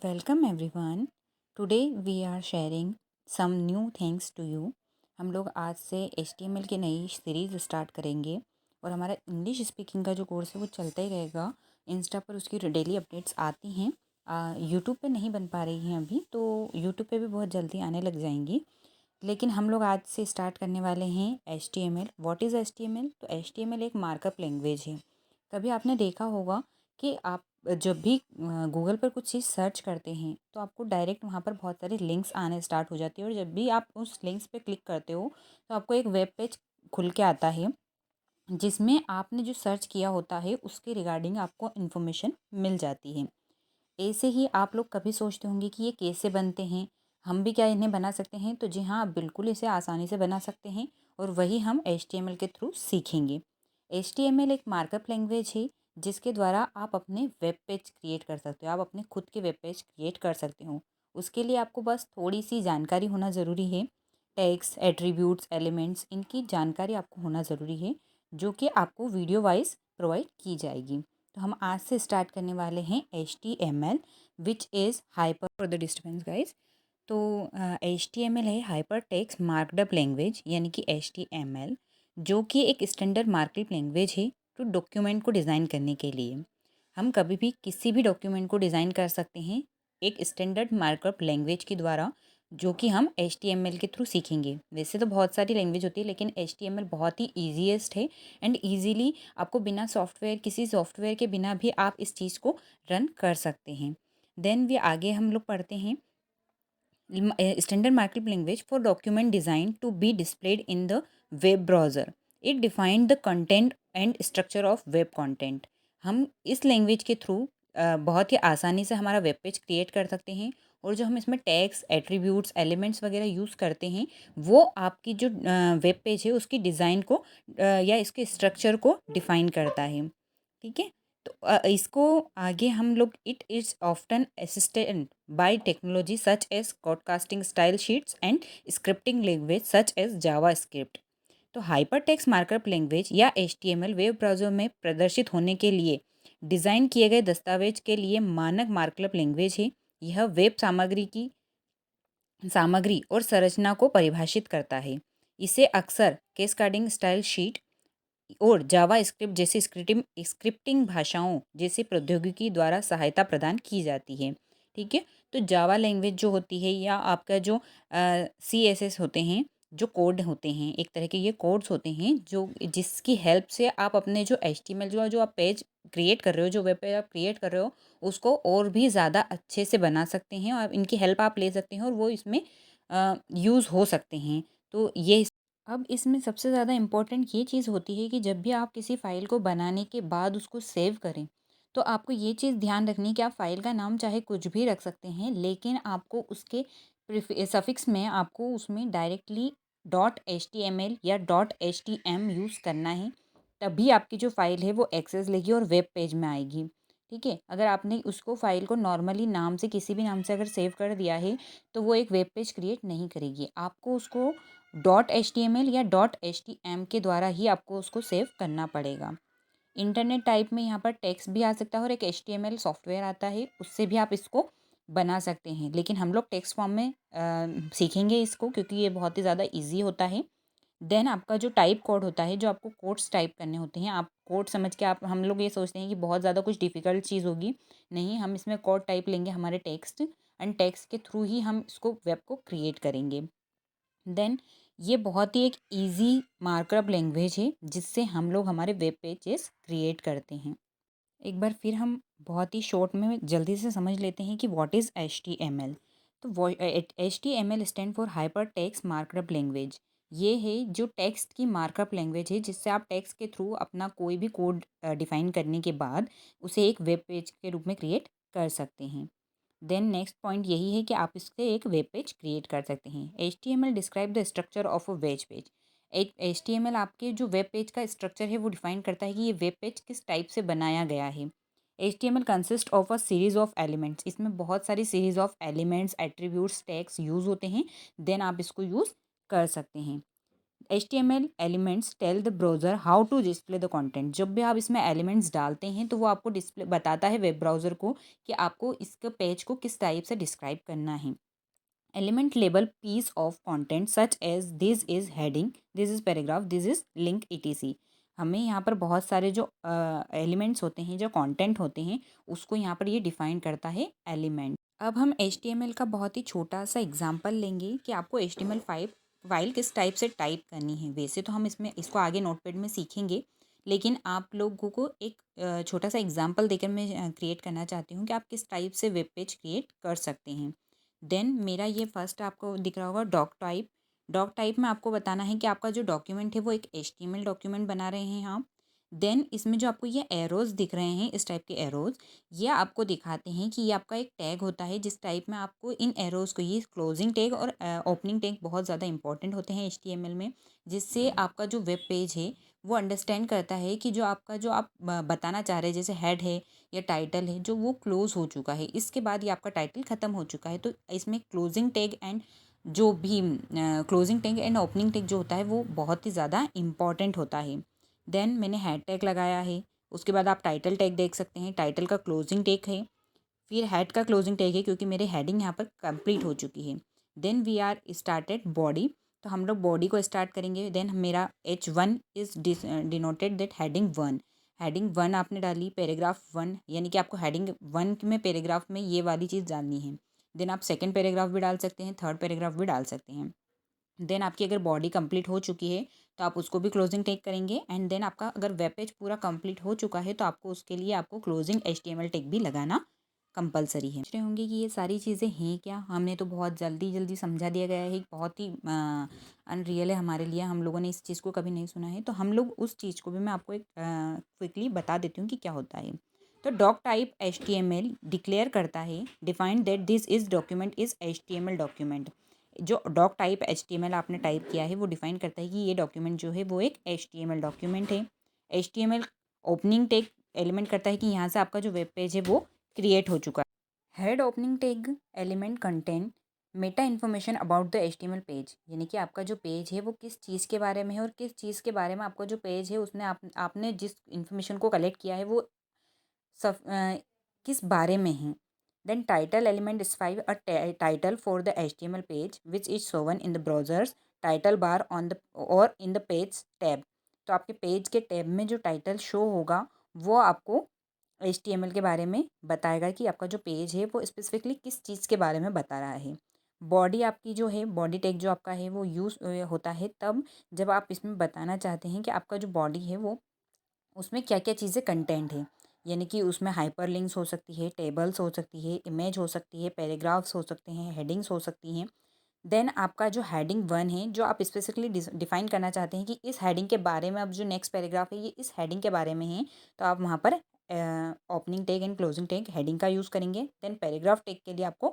Welcome everyone. Today we are sharing some new things to you. हम लोग आज से HTML की नई सीरीज़ स्टार्ट करेंगे और हमारा इंग्लिश स्पीकिंग का जो कोर्स है वो चलता ही रहेगा। इंस्टा पर उसकी डेली अपडेट्स आती हैं। यूट्यूब पे नहीं बन पा रही हैं अभी, तो यूट्यूब पे भी बहुत जल्दी आने लग जाएंगी। लेकिन हम लोग आज से स्टार्ट करने वाले हैं HTML। What is HTML? तो HTML एक मार्कअप लैंग्वेज है। कभी आपने देखा होगा कि आप जब भी गूगल पर कुछ चीज़ सर्च करते हैं तो आपको डायरेक्ट वहाँ पर बहुत सारी लिंक्स आने स्टार्ट हो जाती है, और जब भी आप उस लिंक्स पे क्लिक करते हो तो आपको एक वेब पेज खुल के आता है जिसमें आपने जो सर्च किया होता है उसके रिगार्डिंग आपको इन्फॉर्मेशन मिल जाती है। ऐसे ही आप लोग कभी सोचते होंगे कि ये कैसे बनते हैं, हम भी क्या इन्हें बना सकते हैं? तो जी हाँ, आप बिल्कुल इसे आसानी से बना सकते हैं, और वही हम HTML के थ्रू सीखेंगे। HTML एक मार्कअप लैंग्वेज है जिसके द्वारा आप अपने वेब पेज क्रिएट कर सकते हो। आप अपने खुद के वेब पेज क्रिएट कर सकते हो। उसके लिए आपको बस थोड़ी सी जानकारी होना ज़रूरी है। टैग्स, एट्रीब्यूट्स, एलिमेंट्स, इनकी जानकारी आपको होना ज़रूरी है, जो कि आपको वीडियो वाइज प्रोवाइड की जाएगी। तो हम आज से स्टार्ट करने वाले हैं HTML, which is hyper for the disturbance guys. तो HTML है हाइपर टेक्स्ट मार्कअप लैंग्वेज, यानी कि HTML, जो कि एक स्टैंडर्ड मार्कअप लैंग्वेज है तो डॉक्यूमेंट को डिज़ाइन करने के लिए। हम कभी भी किसी भी डॉक्यूमेंट को डिज़ाइन कर सकते हैं एक स्टैंडर्ड मार्कअप लैंग्वेज के द्वारा, जो कि हम HTML के थ्रू सीखेंगे। वैसे तो बहुत सारी लैंग्वेज होती है, लेकिन HTML बहुत ही ईजीएस्ट है एंड ईजीली आपको बिना सॉफ्टवेयर, किसी सॉफ्टवेयर के बिना भी आप इस चीज़ को रन कर सकते हैं। देन वी आगे हम लोग पढ़ते हैं standard markup language for document design to be displayed in the web browser. It defined the content and structure of web content. हम इस लैंग्वेज के थ्रू बहुत ही आसानी से हमारा वेब पेज क्रिएट कर सकते हैं, और जो हम इसमें टैग्स, एट्रीब्यूट्स, एलिमेंट्स वगैरह यूज़ करते हैं वो आपकी जो वेब पेज है उसकी डिज़ाइन को या इसके स्ट्रक्चर को डिफाइन करता है। ठीक है। तो इसको आगे हम लोग it is often assistant by technology such as cascading style sheets and scripting language such as JavaScript. तो हाइपरटेक्स्ट मार्कअप लैंग्वेज या HTML वेब ब्राउज़र में प्रदर्शित होने के लिए डिज़ाइन किए गए दस्तावेज के लिए मानक मार्कअप लैंग्वेज है। यह वेब सामग्री और संरचना को परिभाषित करता है। इसे अक्सर कैस्केडिंग स्टाइल शीट और जावा स्क्रिप्ट जैसी स्क्रिप्टिंग भाषाओं जैसे प्रौद्योगिकी द्वारा सहायता प्रदान की जाती है। ठीक है। तो जावा लैंग्वेज जो होती है, या आपका जो CSS होते हैं, जो कोड होते हैं, एक तरह के ये कोड्स होते हैं जो जिसकी हेल्प से आप अपने जो HTML जो आप पेज क्रिएट कर रहे हो, जो वेब पेज आप क्रिएट कर रहे हो, उसको और भी ज़्यादा अच्छे से बना सकते हैं, और इनकी हेल्प आप ले सकते हैं और वो इसमें यूज़ हो सकते हैं। तो ये अब इसमें सबसे ज़्यादा इम्पोर्टेंट ये चीज़ होती है कि जब भी आप किसी फ़ाइल को बनाने के बाद उसको सेव करें, तो आपको ये चीज़ ध्यान रखनी है कि आप फ़ाइल का नाम चाहे कुछ भी रख सकते हैं, लेकिन आपको उसके सफिक्स में आपको उसमें डायरेक्टली .html या .htm यूज़ करना है। तभी आपकी जो फ़ाइल है वो एक्सेस लेगी और वेब पेज में आएगी। ठीक है। अगर आपने उसको फ़ाइल को नॉर्मली नाम से, किसी भी नाम से अगर सेव कर दिया है, तो वो एक वेब पेज क्रिएट नहीं करेगी। आपको उसको .html या .htm के द्वारा ही आपको उसको सेव करना पड़ेगा। इंटरनेट टाइप में यहाँ पर टेक्स्ट भी आ सकता है और एक HTML सॉफ्टवेयर आता है, उससे भी आप इसको बना सकते हैं, लेकिन हम लोग टेक्स्ट फॉर्म में सीखेंगे इसको, क्योंकि ये बहुत ही ज़्यादा इजी होता है। देन आपका जो टाइप कोड होता है, जो आपको कोड्स टाइप करने होते हैं, आप कोड समझ के, आप हम लोग ये सोचते हैं कि बहुत ज़्यादा कुछ डिफ़िकल्ट चीज़ होगी। नहीं, हम इसमें कोड टाइप लेंगे हमारे टेक्स्ट, एंड टेक्स्ट के थ्रू ही हम इसको वेब को क्रिएट करेंगे। देन ये बहुत ही एक इजी मार्कअप लैंग्वेज है जिससे हम लोग हमारे वेब पेजेस क्रिएट करते हैं। एक बार फिर हम बहुत ही शॉर्ट में जल्दी से समझ लेते हैं कि व्हाट इज़ HTML। तो HTML stand for hyper text markup language. ये है जो टेक्स्ट की मार्कअप लैंग्वेज है, जिससे आप टेक्स्ट के थ्रू अपना कोई भी कोड डिफाइन करने के बाद उसे एक वेब पेज के रूप में क्रिएट कर सकते हैं। देन नेक्स्ट पॉइंट यही है कि आप इससे एक वेब पेज क्रिएट कर सकते हैं। HTML describe the structure of a web page. एक HTML आपके जो वेब पेज का स्ट्रक्चर है वो डिफाइन करता है कि ये वेब पेज किस टाइप से बनाया गया है। HTML consist of a series of elements. इसमें बहुत सारी series of elements, attributes, tags use होते हैं। देन आप इसको यूज़ कर सकते हैं। HTML elements tell the browser how to display the content. जब भी आप इसमें एलिमेंट्स डालते हैं तो वो आपको डिस्प्ले बताता है वेब ब्राउज़र को कि आपको इसके पेज को किस टाइप से डिस्क्राइब करना है। Element label piece of content such as this is heading, this is paragraph, this is link etc। हमें यहाँ पर बहुत सारे जो एलिमेंट्स होते हैं, जो कंटेंट होते हैं, उसको यहाँ पर ये डिफाइन करता है एलिमेंट। अब हम HTML का बहुत ही छोटा सा एग्जांपल लेंगे कि आपको HTML5 फाइल किस टाइप से टाइप करनी है। वैसे तो हम इसको आगे नोटपैड में सीखेंगे, लेकिन आप लोगों को एक छोटा सा एग्जांपल देकर मैं क्रिएट करना चाहती हूँ कि आप किस टाइप से वेब पेज क्रिएट कर सकते हैं। देन मेरा ये फर्स्ट आपको दिख रहा होगा डॉक टाइप। डॉक टाइप में आपको बताना है कि आपका जो डॉक्यूमेंट है वो एक HTML डॉक्यूमेंट बना रहे हैं आप। देन इसमें जो आपको ये एरोज दिख रहे हैं, इस टाइप के एरोज, ये आपको दिखाते हैं कि ये आपका एक टैग होता है जिस टाइप में आपको इन एरोज को, ये क्लोजिंग टैग और ओपनिंग टैग बहुत ज़्यादा इंपॉर्टेंट होते हैं HTML में, जिससे आपका जो वेब पेज है वो अंडरस्टैंड करता है कि जो आपका जो आप बताना चाह रहे हैं, जैसे हेड है या टाइटल है, जो वो क्लोज हो चुका है, इसके बाद ये आपका टाइटल ख़त्म हो चुका है, तो इसमें क्लोजिंग टैग एंड जो भी closing tag and opening tag जो होता है वो बहुत ही ज़्यादा इम्पॉर्टेंट होता है। देन मैंने हेड टैग लगाया है। उसके बाद आप टाइटल टैग देख सकते हैं, टाइटल का क्लोजिंग टैग है, फिर हेड का क्लोजिंग टैग है क्योंकि मेरे हेडिंग यहाँ पर कंप्लीट हो चुकी है। Then we are started body, तो हम लोग बॉडी को स्टार्ट करेंगे। देन मेरा H1 is denoted that heading 1। Heading 1 आपने डाली, पैराग्राफ 1, यानी कि आपको हेडिंग 1 में पैराग्राफ में ये वाली चीज़ डालनी है। देन आप सेकेंड पैराग्राफ भी डाल सकते हैं, थर्ड पैराग्राफ भी डाल सकते हैं। देन आपकी अगर बॉडी कंप्लीट हो चुकी है तो आप उसको भी क्लोजिंग टैग करेंगे। एंड देन आपका अगर वेब पेज पूरा कंप्लीट हो चुका है तो आपको उसके लिए आपको क्लोजिंग HTML टैग भी लगाना कंपलसरी है। सोच रहे होंगे कि ये सारी चीज़ें हैं क्या, हमने तो बहुत जल्दी जल्दी समझा दिया गया है, बहुत ही अनरियल है हमारे लिए, हम लोगों ने इस चीज़ को कभी नहीं सुना है। तो हम लोग उस चीज़ को भी मैं आपको एक क्विकली बता देती हूँ कि क्या होता है। तो डॉक टाइप HTML डिक्लेयर करता है, defined that this is document is HTML document. जो डॉक टाइप HTML आपने टाइप किया है वो डिफाइन करता है कि ये डॉक्यूमेंट जो है वो एक HTML डॉक्यूमेंट है। HTML ओपनिंग टैग एलिमेंट करता है कि यहाँ से आपका जो वेब पेज है वो क्रिएट हो चुका है। Head opening tag element content Meta information about the HTML page, यानी कि आपका जो पेज है वो किस चीज़ के बारे में है और किस चीज़ के बारे में आपका जो पेज है उसने आपने जिस इन्फॉर्मेशन को कलेक्ट किया है वो सब किस बारे में है। Then title element describe a title for the HTML page which is shown in the browser's title bar on the or in the page tab. तो आपके पेज के टैब में जो टाइटल शो होगा वो आपको HTML के बारे में बताएगा कि आपका जो पेज है वो स्पेसिफिकली किस चीज़ के बारे में बता रहा है। बॉडी आपकी जो है, बॉडी टैग जो आपका है वो यूज़ होता है तब जब आप इसमें बताना चाहते हैं कि आपका जो बॉडी है वो उसमें क्या क्या चीज़ें कंटेंट है, यानी कि उसमें हाइपर लिंक्स हो सकती है, टेबल्स हो सकती है, इमेज हो सकती है, पैराग्राफ्स हो सकते हैं, हेडिंग्स हो सकती हैं। देन आपका जो हेडिंग 1 है जो आप स्पेसिफिकली डिफाइन करना चाहते हैं कि इस हेडिंग के बारे में, अब जो नेक्स्ट पैराग्राफ है ये इस हेडिंग के बारे में है, तो आप वहाँ पर opening tag and closing tag heading का यूज़ करेंगे। देन पैराग्राफ टैग के लिए आपको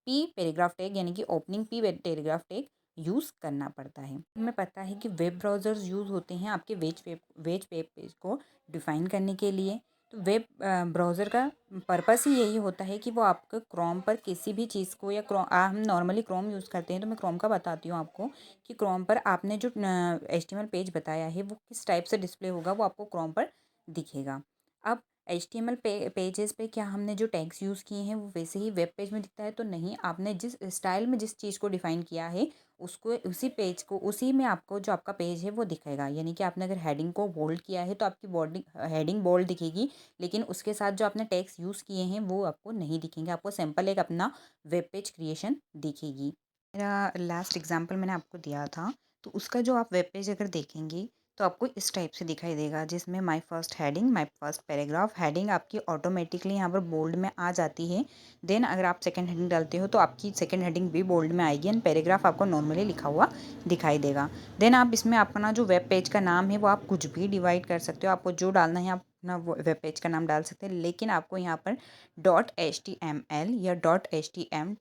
पी पैराग्राफ टैग यानी कि opening P paragraph tag use करना पड़ता है। हमें पता है कि वेब ब्राउज़र्स यूज़ होते हैं आपके वेब पेज को डिफ़ाइन करने के लिए। तो वेब ब्राउज़र का पर्पस ही यही होता है कि वो आपको क्रोम पर किसी भी चीज़ को, या हम नॉर्मली क्रोम यूज़ करते हैं तो मैं क्रोम का बताती हूँ आपको कि क्रोम पर आपने जो HTML पेज बताया है वो किस टाइप से डिस्प्ले होगा, वो आपको क्रोम पर दिखेगा। अब HTML पेजेस पे क्या हमने जो टैग्स यूज़ किए हैं वो वैसे ही वेब पेज में दिखता है? तो नहीं, आपने जिस स्टाइल में जिस चीज़ को डिफ़ाइन किया है उसको, उसी पेज को, उसी में आपको जो आपका पेज है वो दिखेगा। यानी कि आपने अगर हेडिंग को बोल्ड किया है तो आपकी बॉडी हेडिंग बोल्ड दिखेगी, लेकिन उसके साथ जो आपने टैग्स यूज़ किए हैं वो आपको नहीं दिखेंगे, आपको सिंपल एक अपना वेब पेज क्रिएशन दिखेगी। मेरा लास्ट एग्जांपल मैंने आपको दिया था, तो उसका जो आप वेब पेज अगर देखेंगे तो आपको इस टाइप से दिखाई देगा, जिसमें my first heading, my first paragraph, heading आपकी ऑटोमेटिकली यहाँ पर बोल्ड में आ जाती है। देन अगर आप सेकंड हेडिंग डालते हो तो आपकी सेकंड हेडिंग भी बोल्ड में आएगी एंड पैराग्राफ आपको नॉर्मली लिखा हुआ दिखाई देगा। देन आप इसमें अपना जो वेब पेज का नाम है वो आप कुछ भी डिवाइड कर सकते हो, आपको जो डालना है आप अपना वेब पेज का नाम डाल सकते हैं, लेकिन आपको यहाँ पर .html या .htm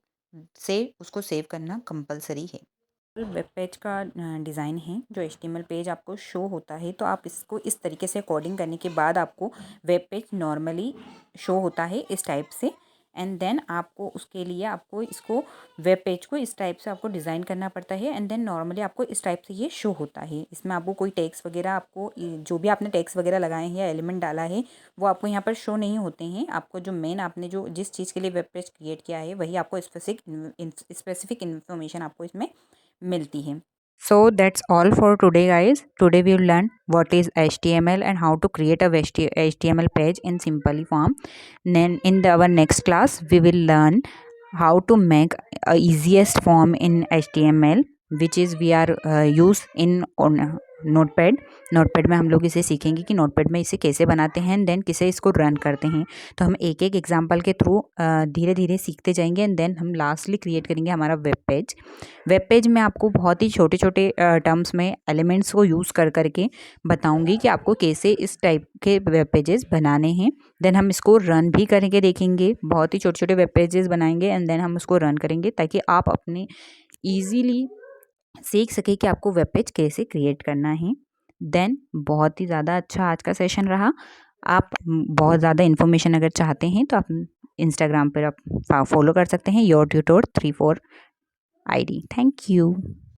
से उसको सेव करना कंपलसरी है। वेब पेज का डिज़ाइन है, जो HTML पेज आपको शो होता है तो आप इसको इस तरीके से कोडिंग करने के बाद आपको वेब पेज नॉर्मली शो होता है इस टाइप से। एंड देन आपको उसके लिए आपको इसको वेब पेज को इस टाइप से आपको डिज़ाइन करना पड़ता है एंड देन नॉर्मली आपको इस टाइप से ये शो होता है। इसमें आपको कोई टैग्स वगैरह आपको जो भी आपने टैग्स वगैरह लगाए हैं या एलिमेंट डाला है वो आपको यहाँ पर शो नहीं होते हैं। आपको जो मेन आपने जो जिस चीज़ के लिए वेब पेज क्रिएट किया है वही आपको स्पेसिफिक इन्फॉर्मेशन आपको इसमें मिलती है। So that's all for today, guys. Today we will learn what is HTML and how to create a HTML page in simple form. Then in our next class we will learn how to make a easiest form in HTML, which is we are use in on notepad में हम लोग इसे सीखेंगे कि notepad में इसे कैसे बनाते हैं एंड देन कैसे इसको रन करते हैं। तो हम एक एक एग्जांपल के थ्रू धीरे धीरे सीखते जाएंगे एंड देन हम लास्टली क्रिएट करेंगे हमारा वेब पेज में आपको बहुत ही छोटे छोटे टर्म्स में एलिमेंट्स को यूज़ कर करके बताऊंगी कि आपको कैसे इस टाइप के वेब पेजेस बनाने हैं। देन हम इसको रन भी करके देखेंगे, बहुत ही छोटे छोटे वेब पेजेस बनाएंगे एंड देन हम उसको रन करेंगे ताकि आप अपने ईजीली सीख सके कि आपको वेब पेज कैसे क्रिएट करना है। देन बहुत ही ज़्यादा अच्छा आज का सेशन रहा। आप बहुत ज़्यादा इन्फॉर्मेशन अगर चाहते हैं तो आप इंस्टाग्राम पर आप फॉलो कर सकते हैं your tutor 34 ID। Thank you.